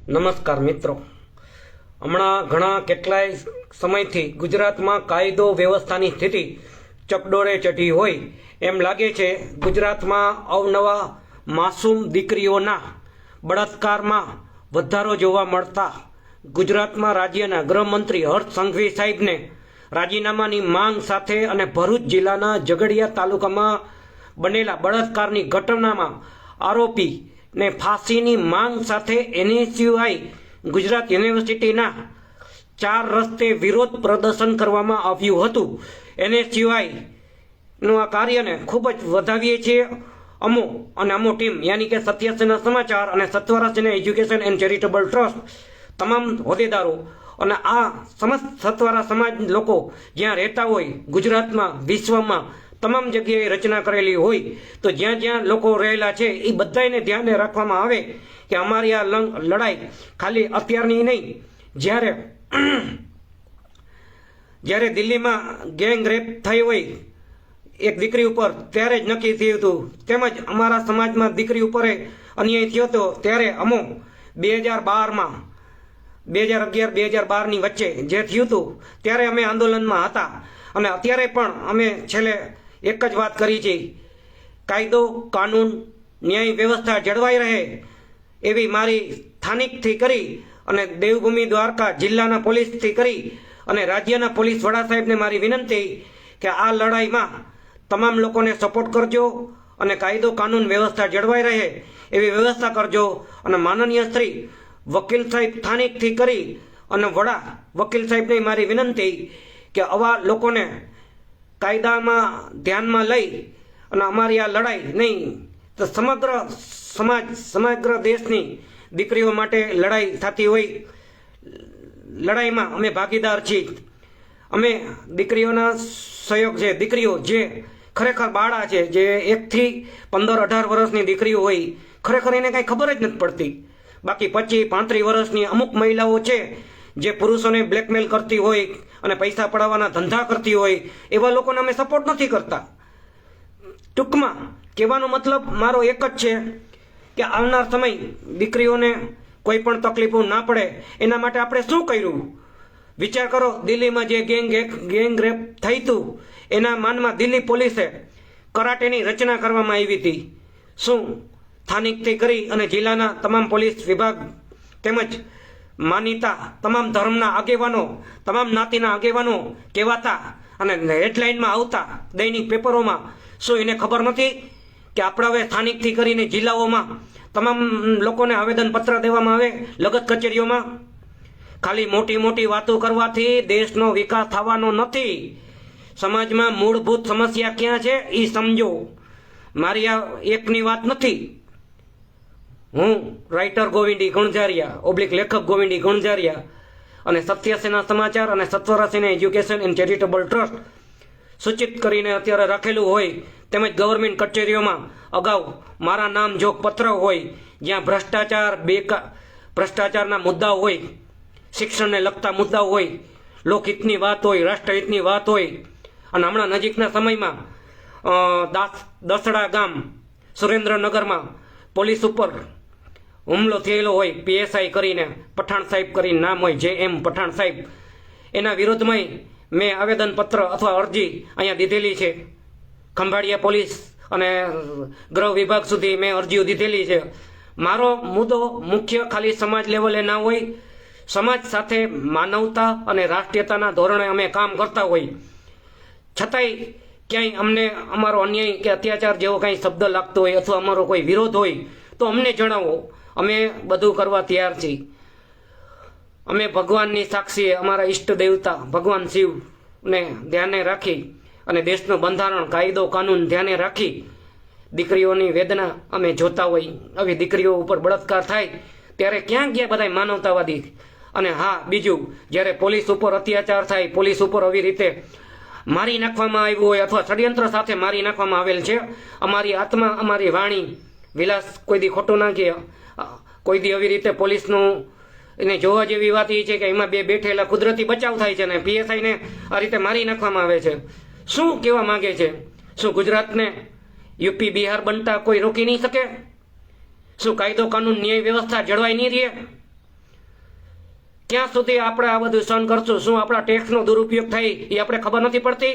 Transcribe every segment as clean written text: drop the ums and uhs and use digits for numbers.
નમસ્કાર મિત્રો, હમણાં ઘણા કેટલાય સમયથી ગુજરાતમાં કાયદો વ્યવસ્થાની સ્થિતિ ચકડોળે ચઢી હોય એમ લાગે છે. ગુજરાતમાં અવનવા માસૂમ દીકરીઓના બળાત્કારમાં વધારો જોવા મળતા ગુજરાતમાં રાજ્યના ગૃહમંત્રી હર્ષ સંઘવી સાહેબને રાજીનામાની માંગ સાથે અને ભરૂચ જિલ્લાના ઝઘડિયા તાલુકામાં બનેલા બળાત્કારની ઘટનામાં આરોપી ને ફાંસીની માંગ સાથે NSUI ગુજરાત યુનિવર્સિટીના 4 રસ્તે વિરોધ પ્રદર્શન કરવામાં આવ્યું હતું. NSUI નું આ કાર્યને ખૂબ જ વધાવીએ છીએ અમો ટીમ યાની કે સત્યસેના સમાચાર અને સત્વરા સેના એજ્યુકેશન એન્ડ ચેરિટેબલ ટ્રસ્ટ તમામ હોદ્દેદારો અને આ સમસ્ત સત્વરા સમાજ લોકો જ્યાં રહેતા હોય ગુજરાતમાં વિશ્વમાં તમામ જગ્યાએ રચના કરેલી હોય તો જ્યાં જ્યાં લોકો રહેલા છે એ બધાને ધ્યાને રાખવામાં આવે કે અમારી આ લડાઈ ખાલી અત્યારની નહીં, જ્યારે દિલ્હીમાં ગેંગ રેપ થઈ હોય એક દીકરી ઉપર ત્યારે જ નક્કી થયું હતું, તેમજ અમારા સમાજમાં દીકરી ઉપર અન્યાય થયો હતો ત્યારે અમો 2011 2012ની વચ્ચે જે થયું હતું ત્યારે અમે આંદોલનમાં હતા અને અત્યારે પણ અમે છેલ્લે એક જ વાત કરી છે, કાયદો કાનૂન ન્યાય વ્યવસ્થા જળવાઈ રહે એવી મારી સ્થાનિકથી કરી અને દેવભૂમિ દ્વારકા જિલ્લાના પોલીસથી કરી અને રાજ્યના પોલીસ વડા સાહેબને મારી વિનંતી કે આ લડાઈમાં તમામ લોકોને સપોર્ટ કરજો અને કાયદો કાનૂન વ્યવસ્થા જળવાઈ રહે એવી વ્યવસ્થા કરજો. અને માનનીય શ્રી વકીલ સાહેબ સ્થાનિકથી કરી અને વડા વકીલ સાહેબને મારી વિનંતી કે આવા લોકોને કાયદામાં ધ્યાનમાં લઈ અને અમારી આ લડાઈ નહીં તો સમગ્ર સમાજ સમગ્ર દેશની દીકરીઓ માટે લડાઈ થતી હોય, લડાઈમાં અમે ભાગીદાર છીએ. અમે દીકરીઓના સહયોગ છે. દીકરીઓ જે ખરેખર બાળા છે, જે 1 થી 15-18 વર્ષની દીકરીઓ હોય, ખરેખર એને કાંઈ ખબર જ નથી પડતી. બાકી 25-35 વર્ષની અમુક મહિલાઓ છે જે પુરુષોને બ્લેકમેલ કરતી હોય અને પૈસા પડાવવાના ધંધા કરતી હોય, એવા લોકોને અમે સપોર્ટ નથી કરતા. ટૂંકમાં કહેવાનો મતલબ મારો એક જ છે કે આવનાર સમય દીકરીઓને કોઈ પણ તકલીફો ના પડે એના માટે આપણે શું કર્યું વિચાર કરો. દિલ્હીમાં જે ગેંગ રેપ થઈ હતું એના માનમાં દિલ્હી પોલીસે કરાટેની રચના કરવામાં આવી હતી. શું સ્થાનિકથી કરી અને જિલ્લાના તમામ પોલીસ વિભાગ તેમજ માનીતા તમામ ધર્મના આગેવાનો તમામ જ્ઞાતિના આગેવાનો કહેવાતા અને હેડલાઇનમાં આવતા દૈનિક પેપરોમાં, શું એને ખબર નથી કે આપણે હવે સ્થાનિકથી કરીને જિલ્લાઓમાં તમામ લોકોને આવેદનપત્ર દેવામાં આવે લગત કચેરીઓમાં? ખાલી મોટી મોટી વાતો કરવાથી દેશનો વિકાસ થવાનો નથી. સમાજમાં મૂળભૂત સમસ્યા ક્યાં છે એ સમજો. મારી આ એકની વાત નથી. હું રાઇટર ગોવિંદી ગણજારિયા લેખક ગોવિંદી ગણજારિયા અને સત્યસેના સમાચાર અને સત્વરા સેના એજ્યુકેશન એન્ડ ચેરિટેબલ ટ્રસ્ટ સૂચિત કરીને અત્યારે રાખેલું હોય, તેમજ ગવર્મેન્ટ કચેરીઓમાં અગાઉ મારા નામ જોગ પત્ર હોય જ્યાં ભ્રષ્ટાચારના મુદ્દાઓ હોય, શિક્ષણને લગતા મુદ્દાઓ હોય, લોકહિતની વાત હોય, રાષ્ટ્રહિતની વાત હોય. અને હમણાં નજીકના સમયમાં દસડા ગામ સુરેન્દ્રનગરમાં પોલીસ ઉપર હુમલો થયેલો હોય, PSI કરીને પઠાણ સાહેબ કરીને નામ હોય, JM પઠાણ સાહેબ, એના વિરોધમાં મેં આવેદનપત્ર અથવા અરજી અહીંયા દીધેલી છે. ખંભાળિયા પોલીસ અને ગૃહ વિભાગ સુધી મેં અરજીઓ દીધેલી છે. મારો મુદ્દો મુખ્ય ખાલી સમાજ લેવલે ના હોય, સમાજ સાથે માનવતા અને રાષ્ટ્રીયતાના ધોરણે અમે કામ કરતા હોય, છતાંય ક્યાંય અમને અમારો અન્યાય કે અત્યાચાર જેવો કાંઈ શબ્દ લાગતો હોય અથવા અમારો કોઈ વિરોધ હોય તો અમને જણાવો. અમે બધું કરવા તૈયાર છીએ. અમે ભગવાનની સાક્ષીએ અમારા ઈષ્ટ દેવતા ભગવાન શિવને ધ્યાને રાખી અને દેશનું બંધારણ કાયદો કાનૂન ધ્યાને રાખી દીકરીઓની વેદના અમે જોતા હોય. આવી દીકરીઓ ઉપર બળાત્કાર થાય ત્યારે ક્યાં ગયા બધા માનવતાવાદી? અને હા, બીજું, જ્યારે પોલીસ ઉપર અત્યાચાર થાય, પોલીસ ઉપર આવી રીતે મારી નાખવામાં આવ્યું હોય અથવા ષડયંત્ર સાથે મારી નાખવામાં આવેલ છે, અમારી આત્મા અમારી વાણી વિલાસ કોઈ દી ખોટું ના કહે. કોઈ દી આવી રીતે પોલીસનું એને જોવા જેવી વાત એ છે કે એમાં બે બેઠેલા કુદરતી બચાવ થાય છે ને PSIને આ રીતે મારી નાખવામાં આવે છે. શું કહેવા માંગે છે? શું ગુજરાતને UP બિહાર બનતા કોઈ રોકી નહીં શકે? શું કાયદો કાનૂન ન્યાય વ્યવસ્થા જળવાઈ નહીં રહે? ક્યાં સુધી આપણે આ બધું સહન કરશું? શું આપણા ટેક્સનો દુરુપયોગ થાય એ આપણે ખબર નથી પડતી?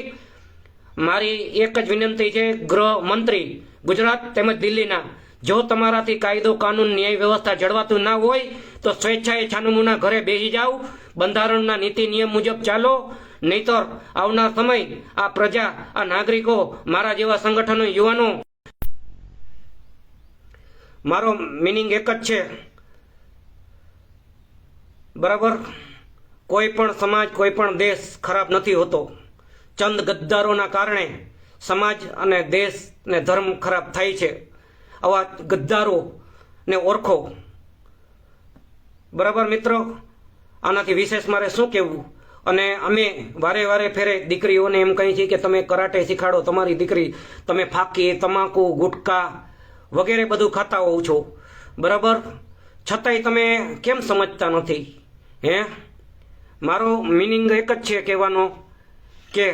મારી એક જ વિનંતી છે ગૃહમંત્રી ગુજરાત તેમજ દિલ્હીના, જો તમારાથી કાયદો કાનૂન ન્યાય વ્યવસ્થા જળવાતું ના હોય તો સ્વેચ્છાએ છાનુમુના ઘરે બેસી જાઓ, બંધારણના નીતિ નિયમ મુજબ ચાલો, નહીતર આવનાર સમય આ પ્રજા, આ નાગરિકો, મારા જેવા સંગઠનો, યુવાનો, મારો મિનિંગ એક જ છે, બરાબર? કોઈ પણ સમાજ, કોઈ પણ દેશ ખરાબ નથી હોતો. ચંદ ગદ્દારોના કારણે સમાજ અને દેશ ને ધર્મ ખરાબ થાય છે. આવા ગદ્દારોને ઓળખો, બરાબર મિત્રો? આનાથી વિશેષ મારે શું કહેવું? અને અમે વારે વારે ફેરે દીકરીઓને એમ કહી છીએ કે તમે કરાટે શીખાડો તમારી દીકરી, તમે ફાકી, તમાકુ, ગુટકા વગેરે બધું ખાતા હોવ છો, બરાબર? છતાંય તમે કેમ સમજતા નથી? હે, મારો મિનિંગ એક જ છે કહેવાનો કે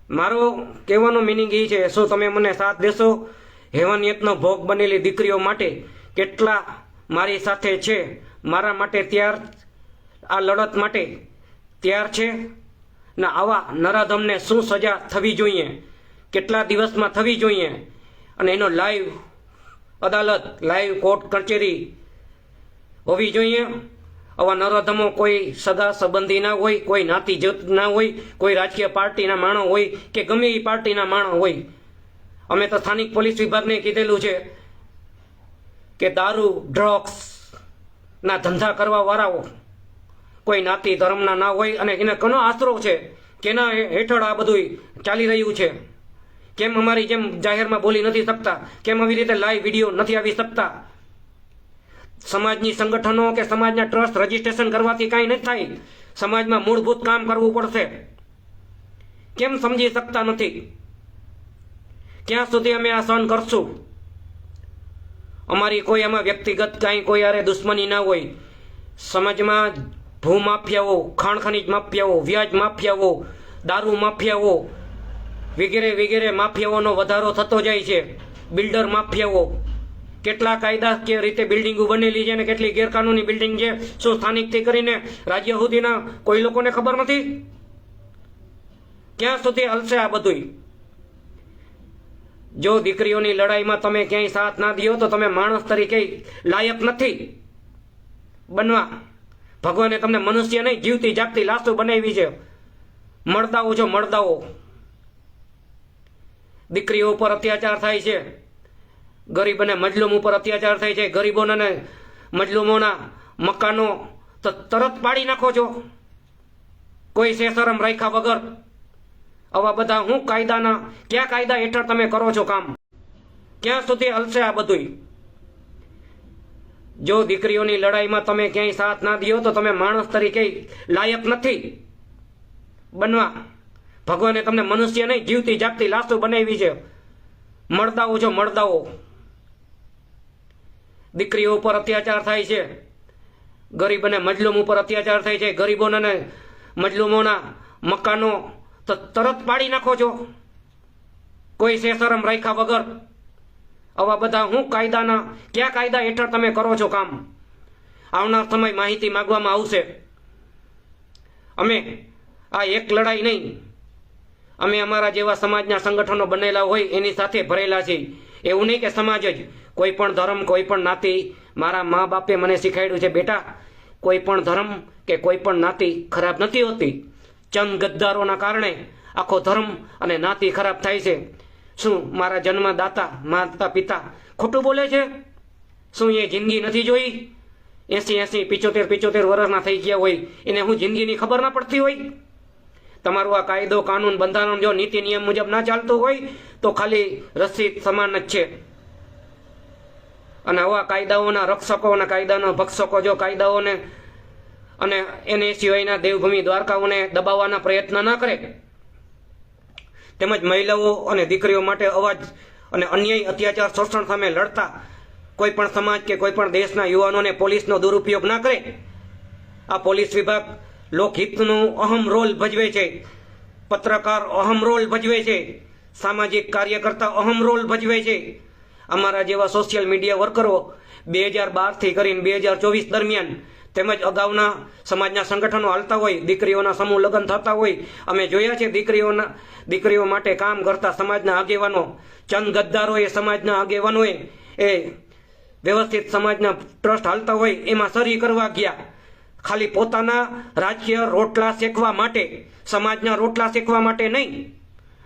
મારો કહેવાનો મિનિંગ એ છે, શું તમે મને સાથ દેશો? હેવાનિયતનો ભોગ બનેલી દીકરીઓ માટે કેટલા મારી સાથે છે, મારા માટે તૈયાર, આ લડત માટે તૈયાર છે ને? આવા નરાધમને શું સજા થવી જોઈએ, કેટલા દિવસમાં થવી જોઈએ, અને એનો લાઈવ અદાલત, લાઈવ કોર્ટ કચેરી હોવી જોઈએ. આવા નરાધમો કોઈ સગા સંબંધી ના હોય, કોઈ નાતી જત ના હોય, કોઈ રાજકીય પાર્ટીના માણસ હોય કે ગમે એ પાર્ટીના માણસ હોય. અમે તો સ્થાનિક પોલીસ વિભાગને કીધેલું છે કે દારૂ, ડ્રગ્સ ના ધંધા કરવા વાળાઓ કોઈ નાતી ધર્મના ના હોય, અને એને ઘણો આશરો છે કે એના હેઠળ આ બધું ચાલી રહ્યું છે. કેમ અમારી જેમ જાહેરમાં બોલી નથી શકતા? કેમ આવી રીતે લાઈવ વિડીયો નથી આવી શકતા? સમાજની સંગઠનો કે સમાજના ટ્રસ્ટ રજીસ્ટ્રેશન કરવાથી કાંઈ નથી થાય. સમાજમાં મૂળભૂત કામ કરવું પડશે. કેમ સમજી શકતા નથી? ક્યાં સુધી અમે આ સહન કરશું? અમારી કોઈ આમાં વ્યક્તિગત કાંઈ કોઈ યારે દુશ્મની ના હોય. સમાજમાં ભૂમાફિયાઓ, ખાણ ખનીજ માફિયાઓ, વ્યાજ માફિયાઓ, દારૂ માફિયાઓ વગેરે વગેરે માફિયાઓનો વધારો થતો જાય છે. બિલ્ડર માફિયાઓ, કેટલા કાયદાકીય રીતે બિલ્ડિંગો બનેલી છે અને કેટલી ગેરકાનૂની બિલ્ડિંગ છે, શું સ્થાનિકથી કરીને રાજ્ય સુધીના કોઈ લોકોને ખબર નથી? ક્યાં સુધી હલશે આ બધું? જો દીકરીઓની લડાઈમાં તમે ક્યાંય સાથ ના દો તો તમે માણસ તરીકે લાયક નથી બનવા. ભગવાને તમને મનુષ્ય નહીં, જીવતી જાગતી લાશો બનાવી છે. મળદાઓ છો, મળદાઓ. દીકરીઓ ઉપર અત્યાચાર થાય છે, ગરીબ અને મજલૂમ ઉપર અત્યાચાર થાય છે. ગરીબોના ને મજલૂમોના મકાનો તો તરત પાડી નાખો છો, કોઈ શેષરમ રાખ્યા વગર. આવા બધા હું કાયદાના, કયા કાયદા હેઠળ તમે કરો છો કામ? ક્યાં સુધી હલશે આ બધું? જો દીકરીઓની લડાઈમાં તમે ક્યાંય સાથ ના દો તો તમે માણસ તરીકે લાયક નથી બનવા. ભગવાને તમને મનુષ્ય નહીં, જીવતી જાગતી લાશો બનાવી છે. મળદાઓ છો, મળદાઓ. દીકરીઓ ઉપર અત્યાચાર થાય છે, ગરીબ અને મજલૂમ ઉપર અત્યાચાર થાય છે. ગરીબોના ને મજલૂમોના મકાનો તો તરત પાડી નાખો છો, કોઈ શેષરમ રાખ્યા વગર. આવા બધા હું કાયદાના, કયા કાયદા હેઠળ તમે કરો છો કામ? આવનાર સમય માહિતી માંગવામાં આવશે. અમે આ એક લડાઈ નહીં, અમે અમારા જેવા સમાજના સંગઠનો બનેલા હોય એની સાથે ભરેલા છીએ. એવું નહીં કે સમાજ જ, કોઈ પણ ધર્મ, કોઈ પણ નાતી. મારા મા બાપે મને શીખવાડ્યું છે, બેટા કોઈ પણ ધર્મ કે કોઈ પણ નાતી ખરાબ નથી હોતી. ચંદ ગદ્દારોના કારણે આખો ધર્મ અને નાતી ખરાબ થાય છે. શું મારા જન્મદાતા, માતા પિતા ખોટું બોલે છે? શું એ જિંદગી નથી જોઈ? 80 75 વર્ષના થઈ ગયા હોય, એને હું જિંદગીની ખબર ના પડતી હોય? તમારું આ કાયદો કાનૂન બંધારણ જો નીતિ નિયમ મુજબ ના ચાલતું હોય તો ખાલી રસીદ સમાન જ છે. અને આવા કાયદાઓના રક્ષકો અને કાયદાના ભક્ષકો જો કાયદાઓને અને એને સિવાયના દેવભૂમિ દ્વારકાઓને દબાવવાના પ્રયત્ન ના કરે, તેમજ મહિલાઓ અને દીકરીઓ માટે અવાજ અને અન્યાય, અત્યાચાર, શોષણ સામે લડતા કોઈ પણ સમાજ કે કોઈ પણ દેશના યુવાનોને પોલીસનો દુરુપયોગ ના કરે. આ પોલીસ વિભાગ લોકહિતનું અહમ રોલ ભજવે છે, પત્રકાર અહમ રોલ ભજવે છે, સામાજિક કાર્યકર્તા અહમ રોલ ભજવે છે. અમારા જેવા સોશિયલ મીડિયા વર્કરો 2012થી કરીને 2024 દરમિયાન તેમજ અગાઉના સમાજના સંગઠનો હાલતા હોય, દીકરીઓના સમૂહ લગ્ન થતા હોય, અમે જોયા છે દીકરીઓ માટે કામ કરતા સમાજના આગેવાનો, ચંદ ગદ્દારોએ, સમાજના આગેવાનોએ એ વ્યવસ્થિત સમાજના ટ્રસ્ટ હાલતા હોય એમાં સરી કરવા ગયા, ખાલી પોતાના રાજકીય રોટલા શેકવા માટે, સમાજના રોટલા શેકવા માટે નહીં.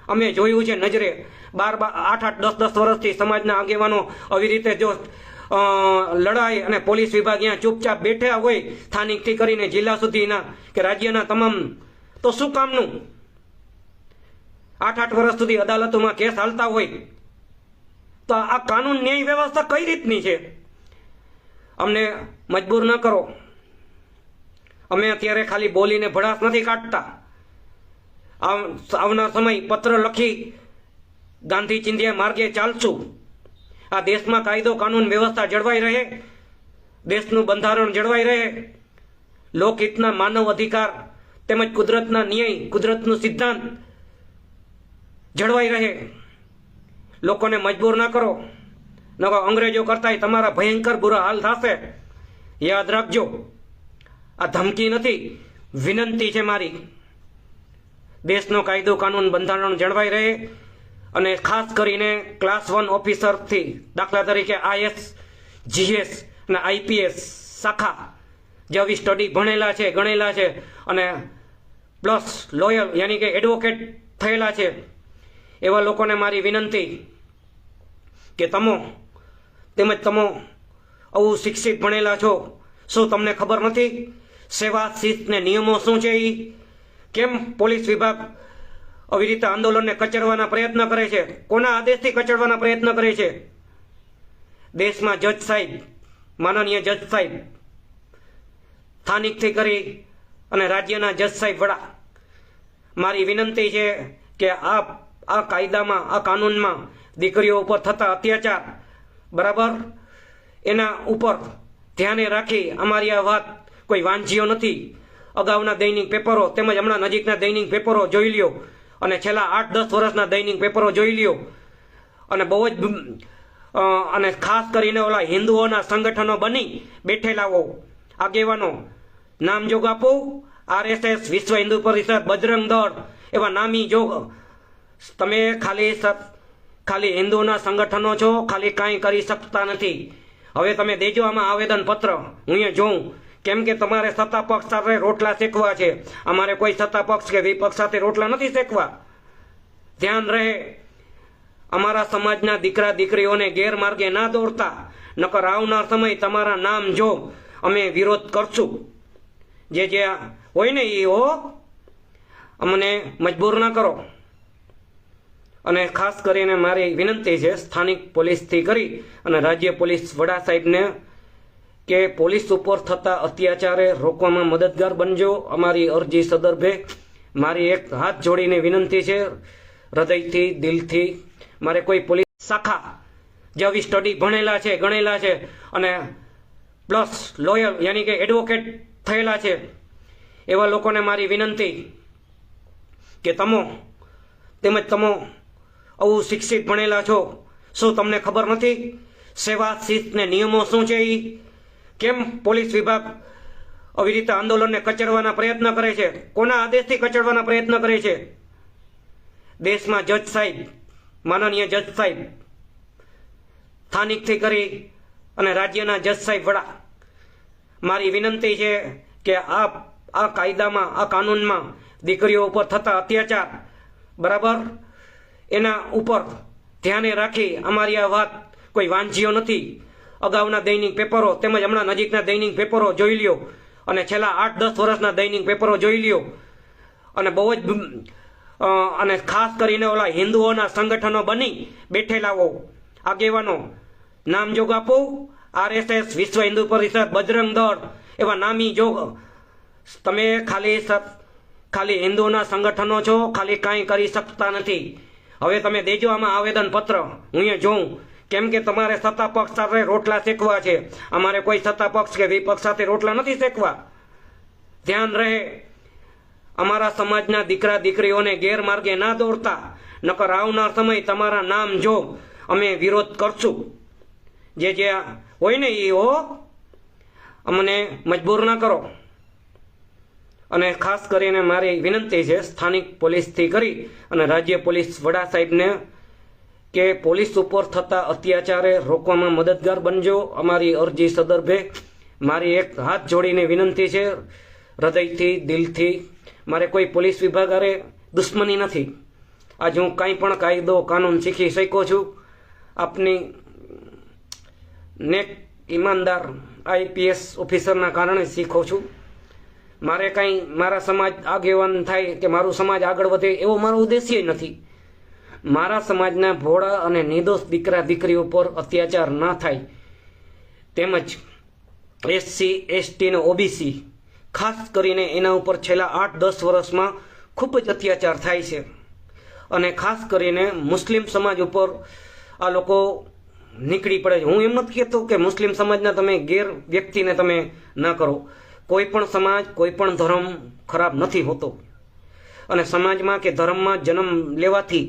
અમે જોયું છે નજરે 8-8, 10-10 વર્ષથી સમાજના આગેવાનો આવી રીતે જો લડાઈ અને પોલીસ વિભાગ અહીંયા ચૂપચાપ બેઠા હોય, સ્થાનિકથી કરીને જિલ્લા સુધીના કે રાજ્યના તમામ, તો શું કામનું? 8-8 વર્ષ સુધી અદાલતોમાં કેસ હાલતા હોય તો આ કાનૂન ન્યાય વ્યવસ્થા કઈ રીતની છે? અમને મજબૂર ન કરો. અમે અત્યારે ખાલી બોલીને ભડાસ નથી કાઢતા. આવનાર સમય પત્ર લખી ગાંધી ચિંધ્યા માર્ગે ચાલશું. આ દેશમાં કાયદો કાનૂન વ્યવસ્થા જળવાઈ રહે, દેશનું બંધારણ જળવાઈ રહે, લોકહિતના માનવ અધિકાર તેમજ કુદરતના ન્યાય, કુદરતનું સિદ્ધાંત જળવાઈ રહે. લોકોને મજબૂર ના કરો, નકર અંગ્રેજો કરતાંય તમારા ભયંકર બુરા હાલ થશે. યાદ રાખજો, આ ધમકી નથી, વિનંતી છે મારી. દેશનો કાયદો કાનૂન બંધારણ જળવાઈ રહે અને ખાસ કરીને ક્લાસ 1 ઓફિસરથી, દાખલા તરીકે IS, GS અને IPS શાખા જે આવી સ્ટડી ભણેલા છે, ગણેલા છે અને પ્લસ લોયર યાની કે એડવોકેટ થયેલા છે, એવા લોકોને મારી વિનંતી કે તમો આવું શિક્ષિત ભણેલા છો, શું તમને ખબર નથી સેવા શિસ્ત ને નિયમો શું છે? કેમ પોલીસ વિભાગ આવી રીતે આંદોલનને કચડવાના પ્રયત્ન કરે છે? કોના આદેશથી કચડવાના પ્રયત્ન કરે છે? દેશમાં જજ સાહેબ, માનનીય જજ સાહેબ, સ્થાનિકથી કરી અને રાજ્યના જજ સાહેબ વડા, મારી વિનંતી છે કે આ કાયદામાં, આ કાનૂનમાં દીકરીઓ ઉપર થતા અત્યાચાર, બરાબર, એના ઉપર ધ્યાને રાખી અમારી આ વાત કોઈ વાંઝીઓ નથી. અગાઉના દૈનિક પેપરો તેમજ હમણાં નજીકના દૈનિક પેપરો જોઈ લ્યો અને છેલ્લા 8-10 વર્ષના દૈનિક પેપરો જોઈ લ્યો અને બહુ જ અને ખાસ કરીને ઓલા હિન્દુઓના સંગઠનો બની બેઠેલાઓ, આગેવાનો, નામજોગ આપો, RSS, વિશ્વ હિન્દુ પરિષદ, બજરંગ દળ, એવા નામી જોગ. તમે ખાલી હિન્દુઓના સંગઠનો છો, ખાલી કાંઈ કરી શકતા નથી. હવે તમે દેજો આમાં આવેદન પત્ર, હું અહીંયા જોઉં. કેમ કે તમારે સત્તા પક્ષ સાથે રોટલા શેકવા છે, અમારે કોઈ સત્તા પક્ષ કે વિપક્ષ સાથે રોટલા નથી શેકવા. ધ્યાન રહે, અમારા સમાજના દીકરા દીકરીઓને ગેરમાર્ગે ના દોરતા, નકર આવનાર સમય તમારા નામ જો અમે વિરોધ કરશું. જે હોય ને એ અમને મજબૂર ના કરો. અને ખાસ કરીને મારી વિનંતી છે સ્થાનિક પોલીસથી કરી અને રાજ્ય પોલીસ વડા સાહેબને કે પોલીસ ઉપર થતા અત્યાચારે રોકવામાં મદદગાર બનજો. અમારી અરજી સંદર્ભે મારી એક હાથ જોડીને વિનંતી છે, હૃદયથી, દિલથી. મારે કોઈ પોલીસ શાખા જે આવી સ્ટડી ભણેલા છે, ગણેલા છે અને પ્લસ લોયર યાની કે એડવોકેટ થયેલા છે, એવા લોકોને મારી વિનંતી કે તમો આવું શિક્ષિત ભણેલા છો, શું તમને ખબર નથી સેવા શિસ્ત ને નિયમો શું છે? કેમ પોલીસ વિભાગ આવી રીતે આંદોલનને કચડવાના પ્રયત્ન કરે છે? કોના આદેશથી કચડવાના પ્રયત્ન કરે છે? દેશમાં જજ સાહેબ, માનનીય જજ સાહેબ, સ્થાનિકથી કરી અને રાજ્યના જજ સાહેબ વડા, મારી વિનંતી છે કે આ કાયદામાં, આ કાનૂનમાં દીકરીઓ ઉપર થતા અત્યાચાર, બરાબર, એના ઉપર ધ્યાને રાખી અમારી આ વાત કોઈ વાંઝીઓ નથી. અગાઉના દૈનિક પેપરો તેમજ હમણાં નજીકના દૈનિક પેપરો જોઈ લ્યો અને છેલ્લા 8-10 વર્ષના દૈનિક પેપરો જોઈ લ્યો અને બહુ જ અને ખાસ કરીને ઓલા હિન્દુઓના સંગઠનો બની બેઠેલાઓ, આગેવાનો, નામજોગ આપો, RSS, વિશ્વ હિન્દુ પરિષદ, બજરંગ દળ, એવા નામી જોગ. તમે ખાલી હિન્દુઓના સંગઠનો છો, ખાલી કાંઈ કરી શકતા નથી. હવે તમે દેજો આમાં આવેદન પત્ર, હું અહીંયા જોઉં. કેમ કે તમારે સત્તા પક્ષ સાથે રોટલા શેકવા છે, અમારે કોઈ સત્તા પક્ષ કે વિપક્ષ સાથે રોટલા નથી શેકવા. ધ્યાન રહે, અમારા સમાજના દીકરા દીકરીઓને ગેરમાર્ગે ના દોરતા, નકર આવનાર સમય તમારા નામ જો અમે વિરોધ કરશું. જે હોય ને એ અમને મજબૂર ના કરો. અને ખાસ કરીને મારી વિનંતી છે સ્થાનિક પોલીસથી કરી અને રાજ્ય પોલીસ વડા સાહેબને કે પોલીસ ઉપર થતા અત્યાચારે રોકવામાં મદદગાર બનજો. અમારી અરજી સદર્ભે મારી એક હાથ જોડીને વિનંતી છે, હૃદયથી, દિલથી. મારે કોઈ પોલીસ વિભાગ હારે દુશ્મની નથી. આજે હું કાંઈ પણ કાયદો કાનૂન શીખી શક્યો છું. આપની નેક ઈમાનદાર IPS ઓફિસરના કારણે શીખો છું. મારે કાંઈ મારા સમાજ આગેવાન થાય કે મારું સમાજ આગળ વધે એવો મારો ઉદ્દેશ્ય નથી. મારા સમાજના ભોળા અને નિર્દોષ દીકરા દીકરીઓ પર અત્યાચાર ના થાય, તેમજ SC ST અને OBC ખાસ કરીને એના ઉપર છેલ્લા 8-10 વર્ષમાં ખૂબ જ અત્યાચાર થાય છે. અને ખાસ કરીને મુસ્લિમ સમાજ ઉપર આ લોકો નીકળી પડે છે. હું એમ નથી કહેતો કે મુસ્લિમ સમાજના તમે ગેર વ્યક્તિને તમે ના કરો. કોઈ પણ સમાજ, કોઈ પણ ધર્મ ખરાબ નથી હોતો. અને સમાજમાં કે ધર્મમાં જન્મ લેવાથી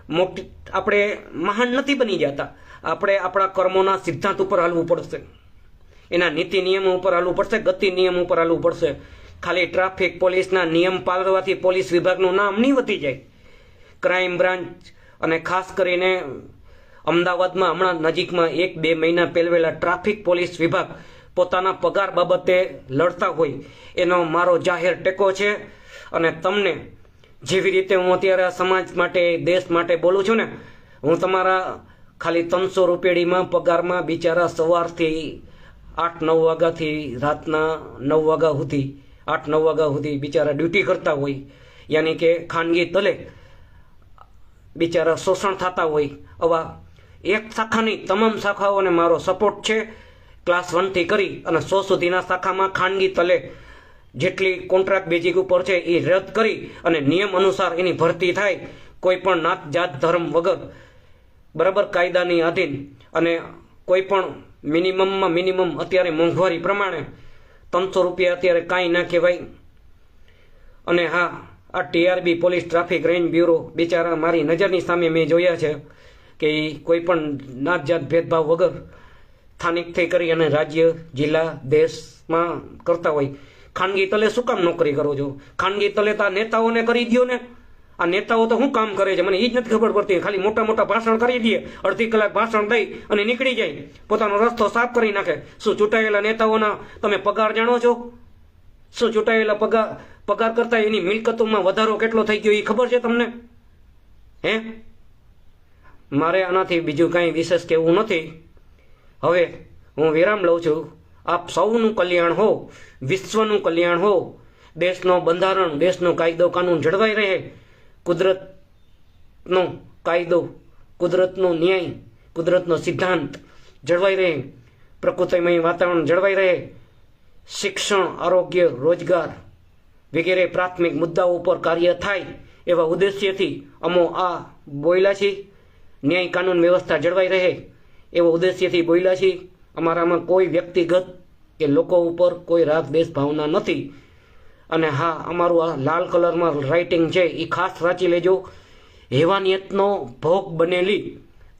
મોટી આપણે મહાન નથી બની જતા. આપણે આપણા કર્મોના સિદ્ધાંત ઉપર હાલવું પડશે, એના નીતિ નિયમો ઉપર હાલવું પડશે, ગતિ નિયમ ઉપર હાલવું પડશે. ખાલી ટ્રાફિક પોલીસના નિયમ પાળવાથી પોલીસ વિભાગનું નામ નહીં વધી જાય. ક્રાઇમ બ્રાન્ચ અને ખાસ કરીને અમદાવાદમાં હમણાં નજીકમાં 1-2 મહિના પહેલવેલા ટ્રાફિક પોલીસ વિભાગ પોતાના પગાર બાબતે લડતા હોય એનો મારો જાહેર ટેકો છે. અને તમને જેવી રીતે હું અત્યારે સમાજ માટે, દેશ માટે બોલું છું ને, હું તમારા ખાલી 300 રૂપિયામાં પગારમાં બિચારા સવારથી 8-9 વાગ્યાથી રાતના 9 વાગ્યા સુધી 8-9 વાગ્યા સુધી બિચારા ડ્યુટી કરતા હોય, યાની કે ખાનગી તલે બિચારા શોષણ થતા હોય. આવા એક શાખાની તમામ શાખાઓને મારો સપોર્ટ છે. ક્લાસ 1 થી કરી અને 100 સુધીના શાખામાં ખાનગી તલે જેટલી કોન્ટ્રાક્ટ બેઝિક ઉપર છે એ રદ કરી અને નિયમ અનુસાર એની ભરતી થાય, કોઈ પણ નાત જાત ધર્મ વગર, બરાબર કાયદાની આધીન. અને કોઈ પણ મિનિમમમાં મિનિમમ અત્યારે મોંઘવારી પ્રમાણે 300 રૂપિયા અત્યારે કાંઈ ના કહેવાય. અને હા, આ TRB police traffic range bureau બિચારા મારી નજરની સામે મેં જોયા છે કે કોઈ પણ નાત જાત ભેદભાવ વગર સ્થાનિકથી કરી અને રાજ્ય, જિલ્લા, દેશમાં કરતા હોય. ખાનગી તલે શું કામ નોકરી કરો છો? ખાનગી તલે તો આ નેતાઓને કરી દો ને. આ નેતાઓ તો શું કામ કરે છે મને એ જ નથી ખબર પડતી. ખાલી મોટા મોટા ભાષણ કરી દે, અડધી કલાક ભાષણ દઈ અને નીકળી જાય, પોતાનો રસ્તો સાફ કરી નાખે. શું ચૂંટાયેલા નેતાઓના તમે પગાર જાણો છો? શું ચૂંટાયેલા પગાર કરતા એની મિલકતોમાં વધારો કેટલો થઈ ગયો એ ખબર છે તમને? હે, મારે આનાથી બીજું કાંઈ વિશેષ કહેવું નથી. હવે હું વિરામ લઉં છું. આપ સૌનું કલ્યાણ હો, વિશ્વનું કલ્યાણ હો, દેશનો બંધારણ, દેશનો કાયદો કાનૂન જળવાઈ રહે, કુદરતનો કાયદો, કુદરતનો ન્યાય, કુદરતનો સિદ્ધાંત જળવાઈ રહે, પ્રકૃતિમય વાતાવરણ જળવાઈ રહે, શિક્ષણ, આરોગ્ય, રોજગાર વગેરે પ્રાથમિક મુદ્દાઓ ઉપર કાર્ય થાય એવા ઉદ્દેશ્યથી અમો આ બોલ્યા છીએ. ન્યાય કાનૂન વ્યવસ્થા જળવાઈ રહે એવો ઉદ્દેશ્યથી બોલ્યા છીએ. અમારામાં કોઈ વ્યક્તિગત કે લોકો ઉપર કોઈ રાગ દેશ ભાવના નથી. અને હા, અમારું આ લાલ કલરમાં રાઇટિંગ છે એ ખાસ વાંચી લેજો. હેવાનિયતનો ભોગ બનેલી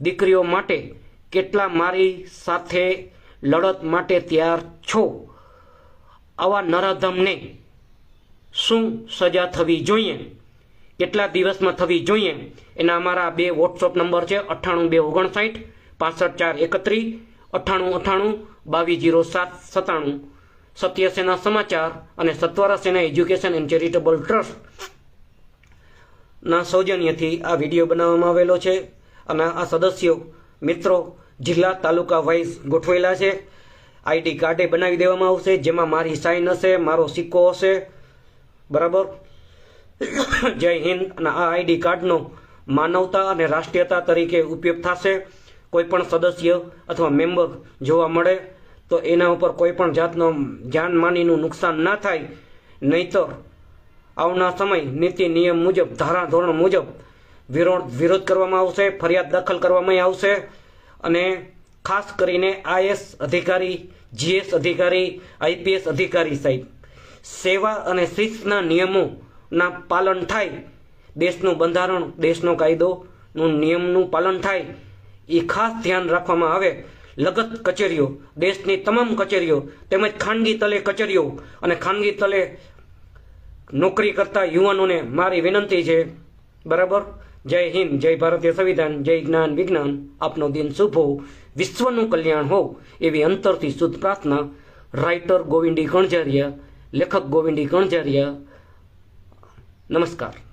દીકરીઓ માટે કેટલા મારી સાથે લડત માટે તૈયાર છો? આવા નરાધમને શું સજા થવી જોઈએ, કેટલા દિવસમાં થવી જોઈએ? એના અમારા 2 વોટ્સઅપ નંબર છે, 98 259 65 41 98 920797. સત્ય સેના સમાચાર અને સત્વરા સેના એજ્યુકેશન એન્ડ ચેરિટેબલ ટ્રસ્ટના સૌજન્યથી આ વિડીયો બનાવવામાં આવેલો છે. અને આ સદસ્યો મિત્રો જિલ્લા તાલુકા વાઇઝ ગોઠવેલા છે. ID કાર્ડે બનાવી દેવામાં આવશે, જેમાં મારી સાઇન હશે, મારો સિક્કો હશે, બરાબર. જય હિન્દ. અને આ ID કાર્ડનો માનવતા અને રાષ્ટ્રીયતા તરીકે ઉપયોગ થશે. કોઈ પણ સદસ્ય અથવા મેમ્બર જોવા મળે તો એના ઉપર કોઈ પણ જાતનો જાનમાનીનું નુકસાન ના થાય, નહીતર આવનાર સમય નીતિ નિયમ મુજબ, ધારા ધોરણ મુજબ વિરોધ કરવામાં આવશે, ફરિયાદ દાખલ કરવામાં આવશે. અને ખાસ કરીને IS અધિકારી, GS અધિકારી, IPS અધિકારી સાહેબ, સેવા અને શિસ્તના નિયમોના પાલન થાય, દેશનું બંધારણ, દેશનો કાયદોનું નિયમનું પાલન થાય એ ખાસ ધ્યાન રાખવામાં આવે. લગત કચેરીઓ, દેશની તમામ કચેરીઓ તેમજ ખાનગી તલે કચેરીઓ અને ખાનગી તલે નોકરી કરતા યુવાનોને મારી વિનંતી છે. બરાબર. જય હિન્દ, જય ભારતીય સંવિધાન, જય જ્ઞાન વિજ્ઞાન. આપનો દિન શુભ હો, વિશ્વનું કલ્યાણ હો એવી અંતરથી શુદ્ધ પ્રાર્થના. રાઇટર ગોવિંદી કણઝારિયા, લેખક ગોવિંદી કણઝારિયા. નમસ્કાર.